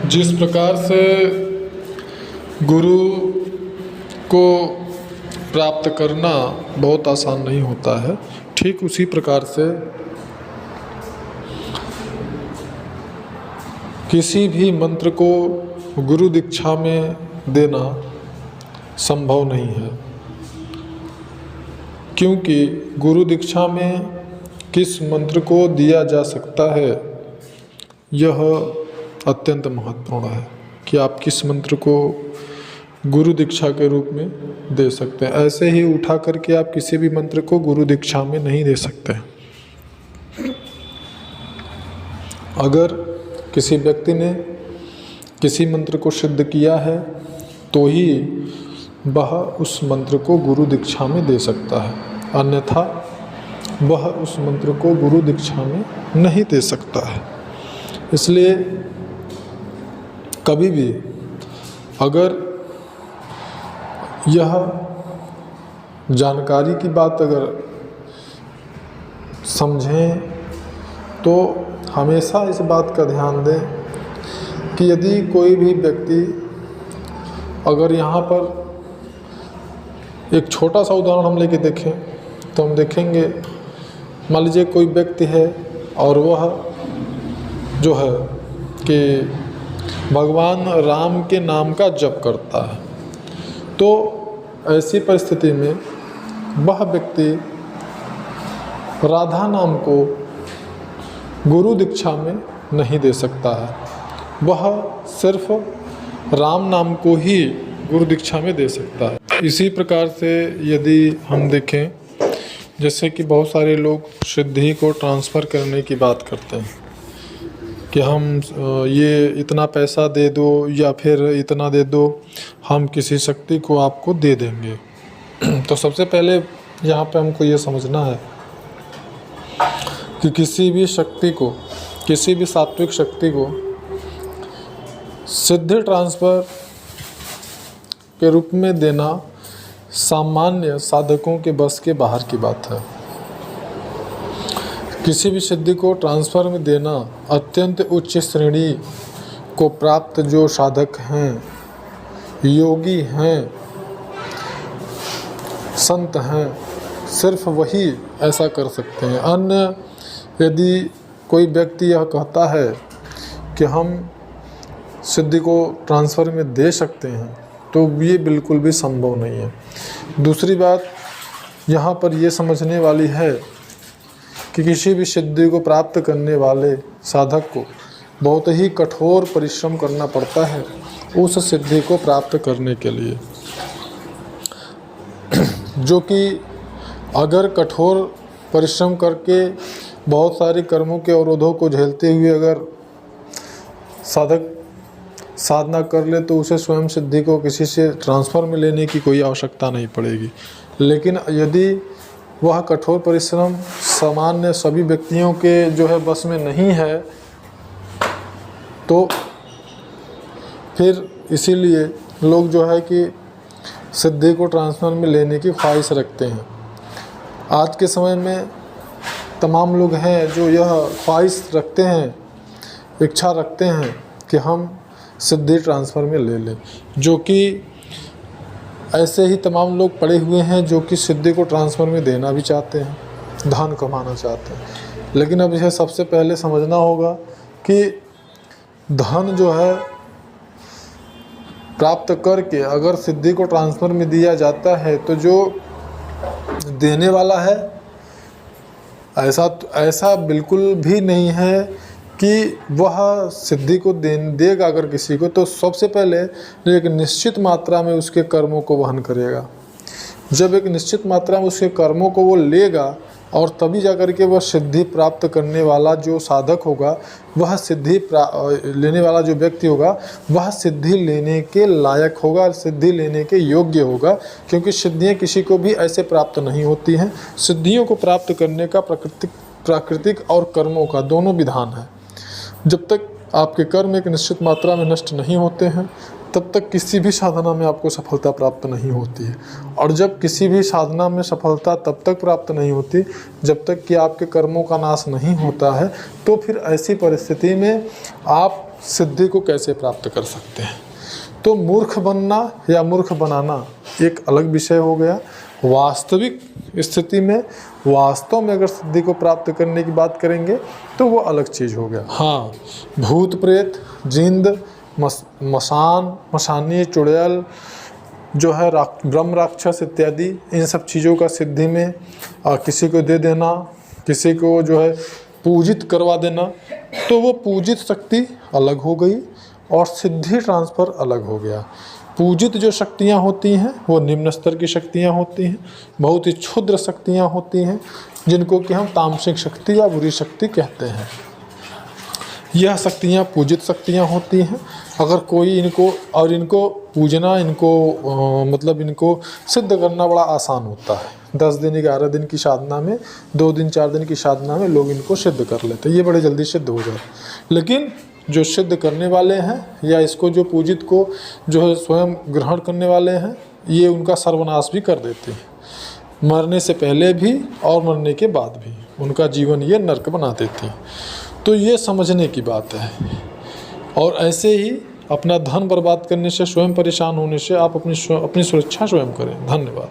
जिस प्रकार से गुरु को प्राप्त करना बहुत आसान नहीं होता है, ठीक उसी प्रकार से किसी भी मंत्र को गुरु दीक्षा में देना संभव नहीं है, क्योंकि गुरु दीक्षा में किस मंत्र को दिया जा सकता है यह अत्यंत महत्वपूर्ण है कि आप किस मंत्र को गुरु दीक्षा के रूप में दे सकते हैं। ऐसे ही उठा करके आप किसी भी मंत्र को गुरु दीक्षा में नहीं दे सकते। अगर किसी व्यक्ति ने किसी मंत्र को सिद्ध किया है तो ही वह उस मंत्र को गुरु दीक्षा में दे सकता है, अन्यथा वह उस मंत्र को गुरु दीक्षा में नहीं दे सकता है। इसलिए कभी भी अगर यह जानकारी की बात अगर समझें तो हमेशा इस बात का ध्यान दें कि यदि कोई भी व्यक्ति, अगर यहाँ पर एक छोटा सा उदाहरण हम लेके देखें तो हम देखेंगे, मान लीजिए कोई व्यक्ति है और वह जो है कि भगवान राम के नाम का जप करता है, तो ऐसी परिस्थिति में वह व्यक्ति राधा नाम को गुरु दीक्षा में नहीं दे सकता है, वह सिर्फ राम नाम को ही गुरु दीक्षा में दे सकता है। इसी प्रकार से यदि हम देखें, जैसे कि बहुत सारे लोग सिद्धि को ट्रांसफ़र करने की बात करते हैं कि हम ये इतना पैसा दे दो या फिर इतना दे दो, हम किसी शक्ति को आपको दे देंगे। तो सबसे पहले यहाँ पे हमको ये समझना है कि किसी भी शक्ति को, किसी भी सात्विक शक्ति को सिद्धि ट्रांसफ़र के रूप में देना सामान्य साधकों के बस के बाहर की बात है। किसी भी सिद्धि को ट्रांसफ़र में देना अत्यंत उच्च श्रेणी को प्राप्त जो साधक हैं, योगी हैं, संत हैं, सिर्फ वही ऐसा कर सकते हैं। अन्य यदि कोई व्यक्ति यह कहता है कि हम सिद्धि को ट्रांसफ़र में दे सकते हैं तो ये बिल्कुल भी संभव नहीं है। दूसरी बात यहाँ पर ये समझने वाली है कि किसी भी सिद्धि को प्राप्त करने वाले साधक को बहुत ही कठोर परिश्रम करना पड़ता है उस सिद्धि को प्राप्त करने के लिए, जो कि अगर कठोर परिश्रम करके बहुत सारे कर्मों के अवरोधों को झेलते हुए अगर साधक साधना कर ले तो उसे स्वयं सिद्धि को किसी से ट्रांसफ़र में लेने की कोई आवश्यकता नहीं पड़ेगी। लेकिन यदि वह कठोर परिश्रम सामान्य सभी व्यक्तियों के जो है बस में नहीं है तो फिर इसीलिए लोग जो है कि सिद्धि को ट्रांसफ़र में लेने की ख्वाहिश रखते हैं। आज के समय में तमाम लोग हैं जो यह ख्वाहिश रखते हैं, इच्छा रखते हैं कि हम सिद्धि ट्रांसफ़र में ले लें, जो कि ऐसे ही तमाम लोग पड़े हुए हैं जो कि सिद्धि को ट्रांसफ़र में देना भी चाहते हैं, धन कमाना चाहते हैं। लेकिन अब यह सबसे पहले समझना होगा कि धन जो है प्राप्त करके अगर सिद्धि को ट्रांसफ़र में दिया जाता है तो जो देने वाला है ऐसा बिल्कुल भी नहीं है कि वह सिद्धि को देगा अगर किसी को, तो सबसे पहले एक निश्चित मात्रा में उसके कर्मों को वहन करेगा। जब एक निश्चित मात्रा में उसके कर्मों को वो लेगा और तभी जाकर के वह सिद्धि प्राप्त करने वाला जो साधक होगा, वह सिद्धि लेने वाला जो व्यक्ति होगा वह सिद्धि लेने के लायक होगा, सिद्धि लेने के योग्य होगा। क्योंकि सिद्धियाँ किसी को भी ऐसे प्राप्त नहीं होती हैं। सिद्धियों को प्राप्त करने का प्राकृतिक और कर्मों का दोनों विधान है। जब तक आपके कर्म एक निश्चित मात्रा में नष्ट नहीं होते हैं तब तक किसी भी साधना में आपको सफलता प्राप्त नहीं होती है। और जब किसी भी साधना में सफलता तब तक प्राप्त नहीं होती जब तक कि आपके कर्मों का नाश नहीं होता है। तो फिर ऐसी परिस्थिति में आप सिद्धि को कैसे प्राप्त कर सकते हैं। तो मूर्ख बनना या मूर्ख बनाना एक अलग विषय हो गया। वास्तविक स्थिति में वास्तव में अगर सिद्धि को प्राप्त करने की बात करेंगे तो वो अलग चीज़ हो गया। हाँ, भूत प्रेत, जिंद, मशानी, चुड़ैल जो है, ब्रह्म राक्षस इत्यादि, इन सब चीज़ों का सिद्धि में किसी को दे देना, किसी को जो है पूजित करवा देना, तो वो पूजित शक्ति अलग हो गई और सिद्धि ट्रांसफ़र अलग हो गया। पूजित जो शक्तियाँ होती हैं वो निम्न स्तर की शक्तियाँ होती हैं, बहुत ही क्षुद्र शक्तियाँ होती हैं, जिनको कि हम तामसिक शक्ति या बुरी शक्ति कहते हैं। यह शक्तियाँ पूजित शक्तियाँ होती हैं। अगर कोई इनको पूजना, मतलब इनको सिद्ध करना बड़ा आसान होता है। 10 दिन 11 दिन की साधना में, 2 दिन 4 दिन की साधना में लोग इनको सिद्ध कर लेते हैं, ये बड़े जल्दी सिद्ध हो जाए। लेकिन जो सिद्ध करने वाले हैं या इसको जो पूजित को जो है स्वयं ग्रहण करने वाले हैं, ये उनका सर्वनाश भी कर देते हैं, मरने से पहले भी और मरने के बाद भी उनका जीवन ये नरक बना देती हैं। तो ये समझने की बात है। और ऐसे ही अपना धन बर्बाद करने से, स्वयं परेशान होने से आप अपनी सुरक्षा स्वयं करें। धन्यवाद।